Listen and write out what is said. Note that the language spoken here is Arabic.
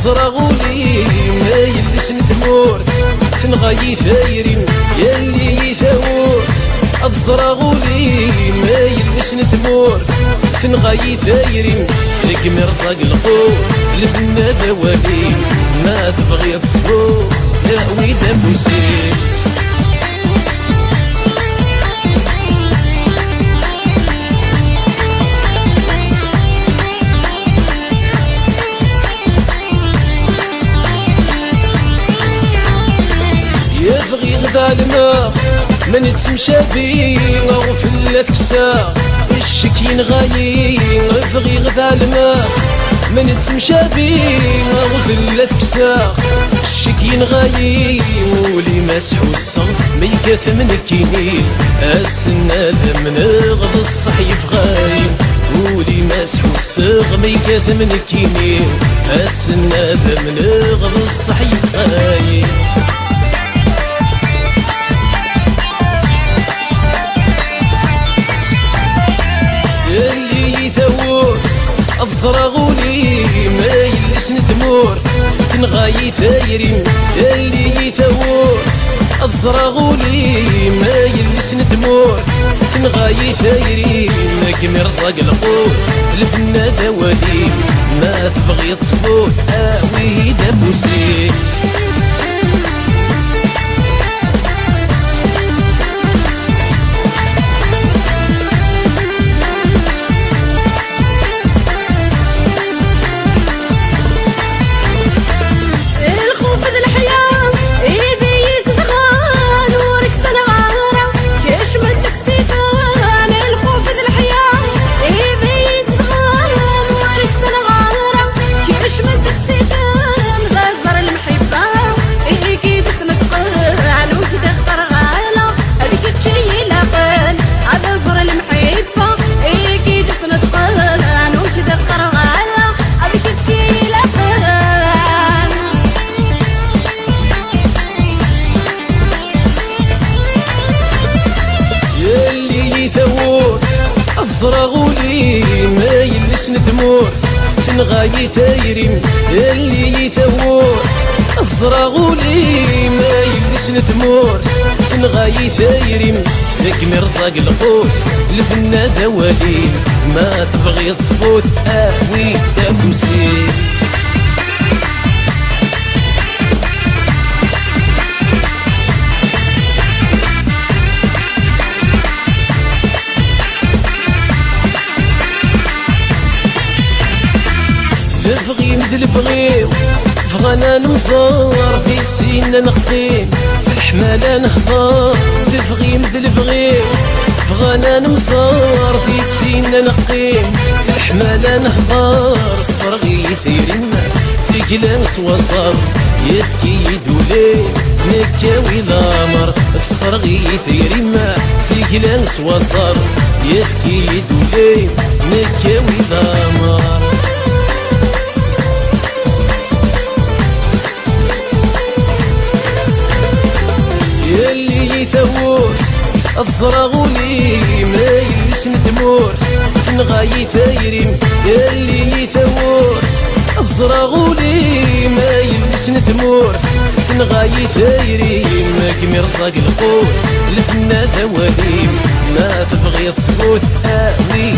الزراغولي ما يلبس ندمور فين غايي ثايرين يلي يثور الزراغولي ما يلبس ندمور فين غايي ثايرين لك مرزاق القور لبنا ذوالي ما تبغي تصبور لا ويدا فوسير يبغي غدا الماء من يتمشى بيه غفلة كسا الشكين غايي يبغي غدا الماء من يتمشى بيه غفلة كسا الشكين غايي ولي مسحو الصغ ميكاث من الكينين السناد من غض الصحيف غايم ولي مسحو الصغ ميكاث من الكينين السناد من غض الصحيف غايم اللي يثور الزراغولي ما يلبس ندمور فين غايي ثايرين اللي يثور الزراغولي ما يلبس ندمور فين غايي ثايرين كمي رزاق القوت الفنا ذوالي ما تبغي تصبوت اوي دابوسي الزراغولي ما يلبس ندمور فين غايي ثايرين اللي يثور الزراغولي ما يلبس ندمور فين غايي ثايرين لك مرزاق القوت الفنا ذوالي ما تبغي تصبوت اوي دابوسي الفغي مثل الفغيو فغانا نمزار في سينا نقيم في الحمالة نهضر الفغي مثل الفغيو فغانا نمزار في سينا نقيم في الحمالة نهضر الصرغي يثيرين في قلانس وزار يثكي يدولي مكاوي الامر الصرغي يثيرين في قلانس وزار يثكي يدولي مكاوي الامر يثور الزراغولي ما يلبس ندمور فين غايي ثايرين اللي يثور الزراغولي ما يلبس ندمور فين غايي ثايرين كمي رزاق القوت الفنا ذوالي ما تبغي تصبوت اوي